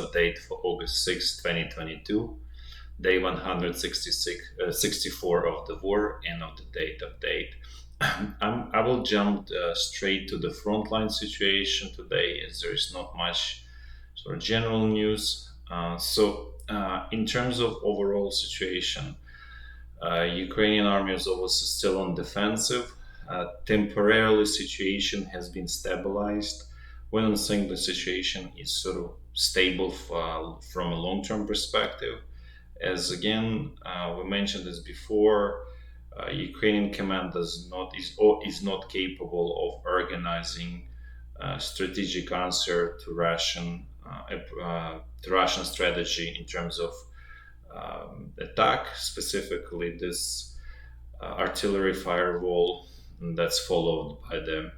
update for August 6, 2022, day 164 of the war and of the date update. I will jump straight to the frontline situation today, as there is not much sort of general news. In terms of overall situation, Ukrainian army is also still on defensive. Temporarily, situation has been stabilized. We don't think the situation is sort of stable from a long-term perspective. As again, we mentioned this before, Ukrainian command is not capable of organizing a strategic answer to Russian strategy in terms of attack, specifically this artillery firewall that's followed by the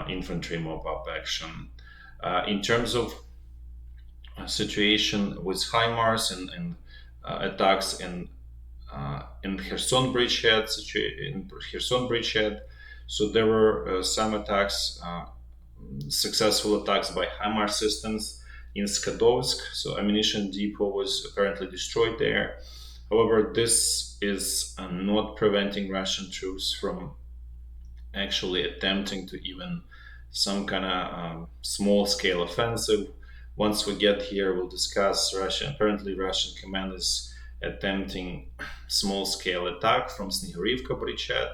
infantry mop-up action. In terms of situation with HIMRS and attacks in Kherson bridgehead, so there were some attacks, successful attacks by HIMRS systems in Skadovsk. So ammunition depot was apparently destroyed there. However, this is not preventing Russian troops from actually attempting to even some kind of small-scale offensive. Once we get here, we'll discuss Apparently, Russian command is attempting small-scale attack from Snigurivka bridgehead,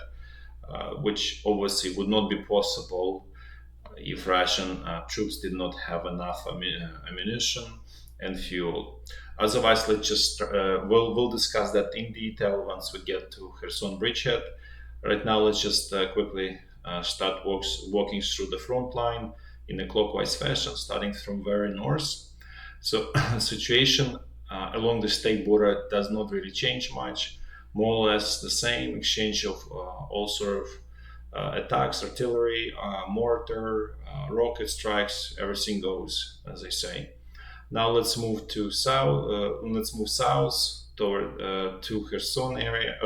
which obviously would not be possible if Russian troops did not have enough ammunition and fuel. Otherwise, let's just we'll discuss that in detail once we get to Kherson bridgehead. Right now, let's just quickly start walking through the front line in a clockwise fashion, starting from very north. So situation along the state border does not really change much, more or less the same exchange of all sort of attacks, artillery, mortar, rocket strikes, everything goes, as I say. Now let's move to south. Let's move south toward to Kherson area.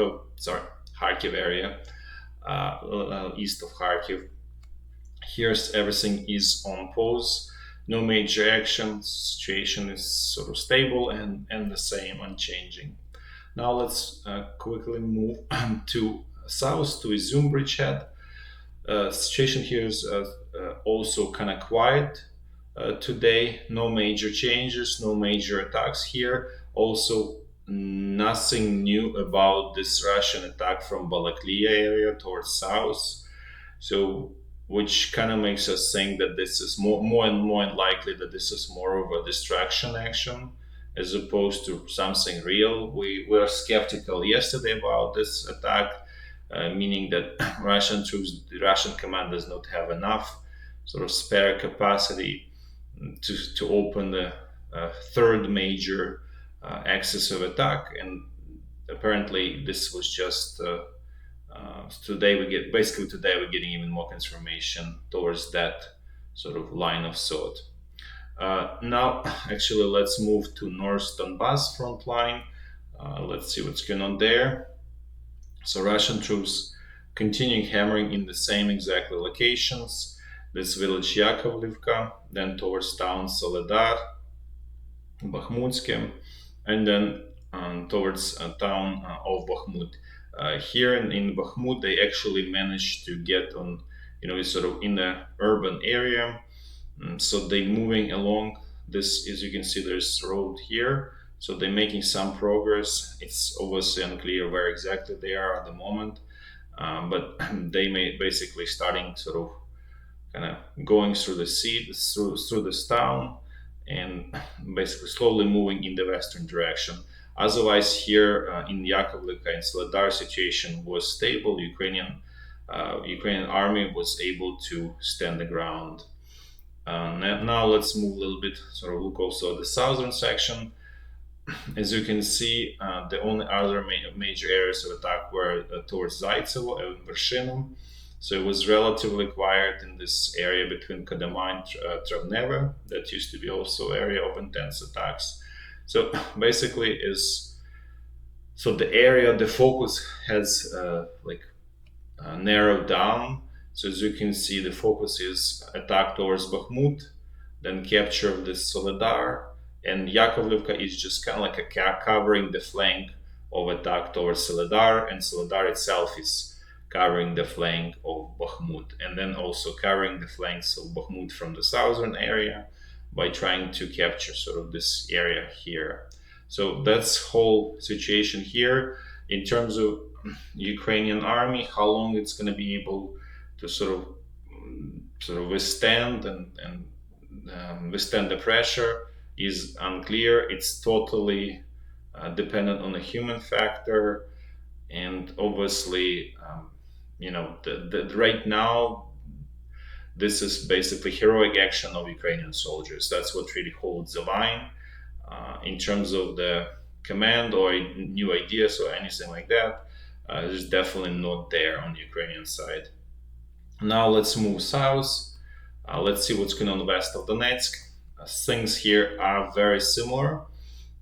Kharkiv area, east of Kharkiv. Here's everything is on pause. No major action. Situation is sort of stable and the same, unchanging. Now let's quickly move to south to Izyum bridgehead. Situation here is also kind of quiet today. No major changes, no major attacks here. Also, nothing new about this Russian attack from Balaklia area towards south. So, which kind of makes us think that this is more and more likely that this is more of a distraction action as opposed to something real. We were skeptical yesterday about this attack, meaning that Russian troops, the Russian command does not have enough sort of spare capacity to open the third major axis of attack, and apparently this was just today we're getting even more confirmation towards that sort of line of thought. Now, actually, let's move to North Donbass front line. Let's see what's going on there. So Russian troops continuing hammering in the same exact locations. This village Yakovlivka, then towards town Soledar, Bahmutske, and then towards town of Bahmut. Here in Bahmut, they actually managed to get on, sort of in the urban area. So they moving along this, as you can see, there's road here. So they're making some progress. It's obviously unclear where exactly they are at the moment, but they may basically starting sort of kind of going through the sea, through this town, and basically slowly moving in the western direction. Otherwise, here in Yakovlivka and Soledar, situation was stable. Ukrainian army was able to stand the ground. Now let's move a little bit, sort of look also at the southern section. As you can see, the only other major areas of attack were towards Zaitsevo and Vershinin. So it was relatively quiet in this area between Kodama and Travneva. That used to be also area of intense attacks. So basically the focus has narrowed down. So as you can see, the focus is attack towards Bahmut, then capture of this Soledar, and Yakovlivka is just kind of like covering the flank of attack towards Soledar, and Soledar itself is covering the flank of Bahmut, and then also covering the flanks of Bahmut from the southern area by trying to capture sort of this area here. So that's whole situation here in terms of Ukrainian army, how long it's going to be able to sort of withstand and withstand the pressure is unclear. It's totally dependent on the human factor, and obviously, right now, this is basically heroic action of Ukrainian soldiers. That's what really holds the line. In terms of the command or new ideas or anything like that, is definitely not there on the Ukrainian side. Now let's move south. Let's see what's going on west of Donetsk. Things here are very similar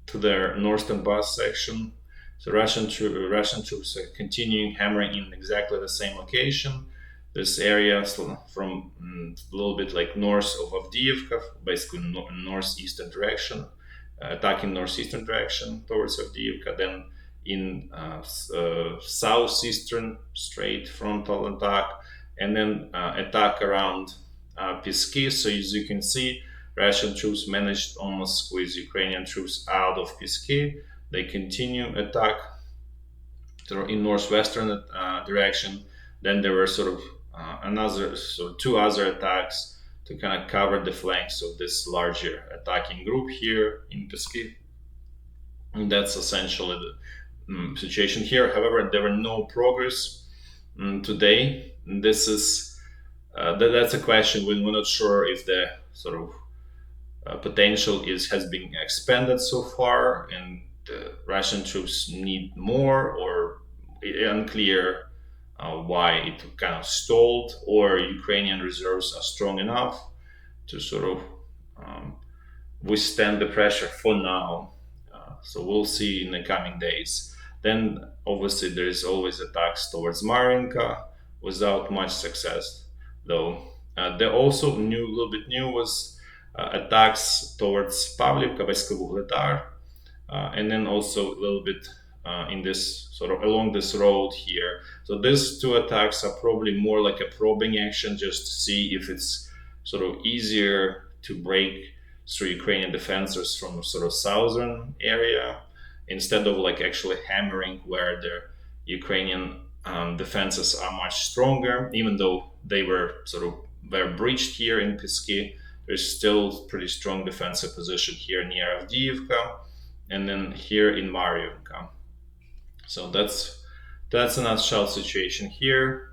to the North Donbass section. So Russian troops are continuing hammering in exactly the same location. This area from a little bit like north of Avdiivka, basically northeastern direction, attacking northeastern direction towards Avdiivka, then in southeastern straight frontal attack, and then attack around Pisky. So as you can see, Russian troops managed to almost squeeze Ukrainian troops out of Pisky. They continue attack in northwestern direction. Then there were sort of two other attacks to kind of cover the flanks of this larger attacking group here in Pisky. And that's essentially the situation here. However, there were no progress today. This is that's a question. We're not sure if the sort of potential has been expanded so far, and the Russian troops need more, or unclear why it kind of stalled, or Ukrainian reserves are strong enough to sort of withstand the pressure for now. So we'll see in the coming days. Then obviously there is always attacks towards Marinka without much success, though. There also a little bit new was attacks towards Pavlivka, basically Vugledar, and then also a little bit in this sort of along this road here. So these two attacks are probably more like a probing action, just to see if it's sort of easier to break through Ukrainian defenses from sort of southern area, instead of like actually hammering where the Ukrainian defenses are much stronger. Even though they were breached here in Pisky, there's still pretty strong defensive position here near Avdiivka, and then here in Mariivka. So that's a nutshell situation here.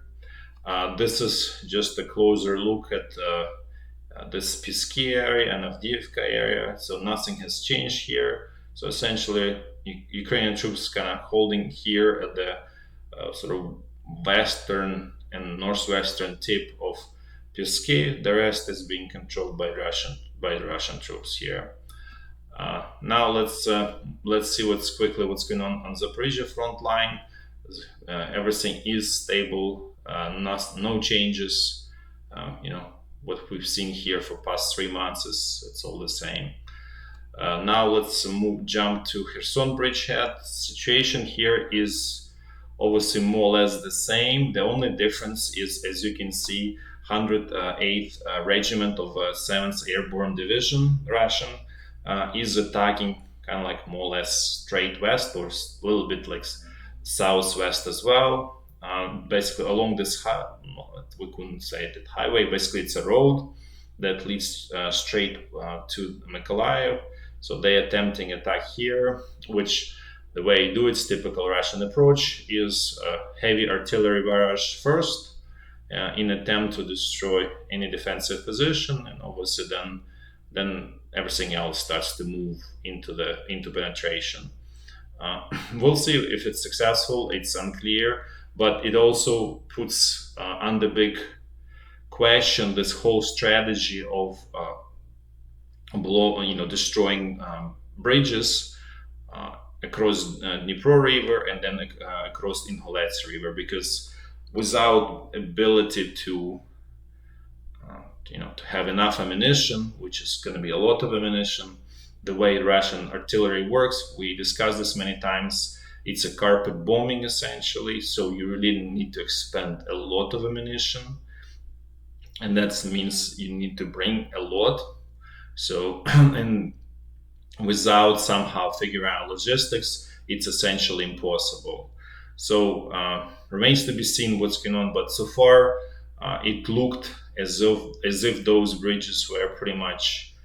This is just a closer look at this Pisky area and Avdiivka area. So nothing has changed here. So essentially, Ukrainian troops kind of holding here at the sort of western and northwestern tip of Pisky. The rest is being controlled by the Russian troops here. Now let's see what's going on Zaporizhia front line. Everything is stable, no changes. What we've seen here for past 3 months it's all the same. Now let's jump to Kherson bridgehead. Situation here is obviously more or less the same. The only difference is, as you can see, 108th Regiment of 7th Airborne Division Russian is attacking kind of like more or less straight west, or a little bit like southwest as well. Basically along this, we couldn't say it highway, basically it's a road that leads straight to Mykolayiv. So they attempting attack here, which the way you do it's typical Russian approach is heavy artillery barrage first in attempt to destroy any defensive position, and obviously then everything else starts to move into penetration. We'll see if it's successful. It's unclear, but it also puts under big question this whole strategy of destroying bridges across Dnipro River and then across Ingolets River, because without ability to have enough ammunition, which is going to be a lot of ammunition, the way Russian artillery works. We discussed this many times. It's a carpet bombing essentially, so you really need to expend a lot of ammunition, and that means you need to bring a lot. So, and without somehow figuring out logistics, it's essentially impossible. So, remains to be seen what's going on. But so far, it looked as if those bridges were pretty much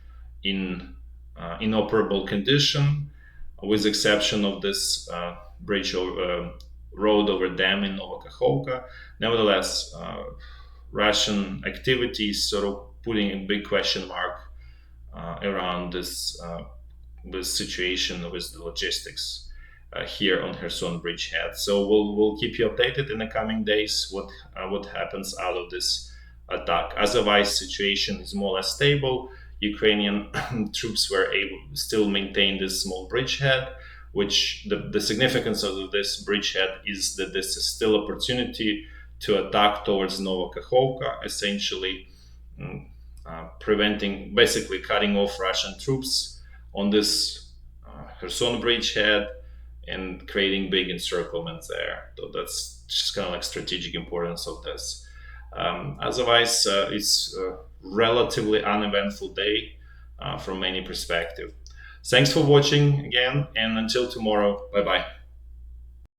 in inoperable condition, with exception of this bridge over, road over dam in Novokakhovka. Nevertheless, Russian activities sort of putting a big question mark around this situation with the logistics here on Kherson bridgehead. So we'll keep you updated in the coming days what happens out of this attack. Otherwise, situation is more or less stable. Ukrainian troops were able to still maintain this small bridgehead, which the significance of this bridgehead is that this is still opportunity to attack towards Novokakhovka, essentially preventing, basically cutting off Russian troops on this Kherson bridgehead and creating big encirclements there. So that's just kind of like strategic importance of this. Otherwise, it's a relatively uneventful day from many perspectives. Thanks for watching again, and until tomorrow, bye bye.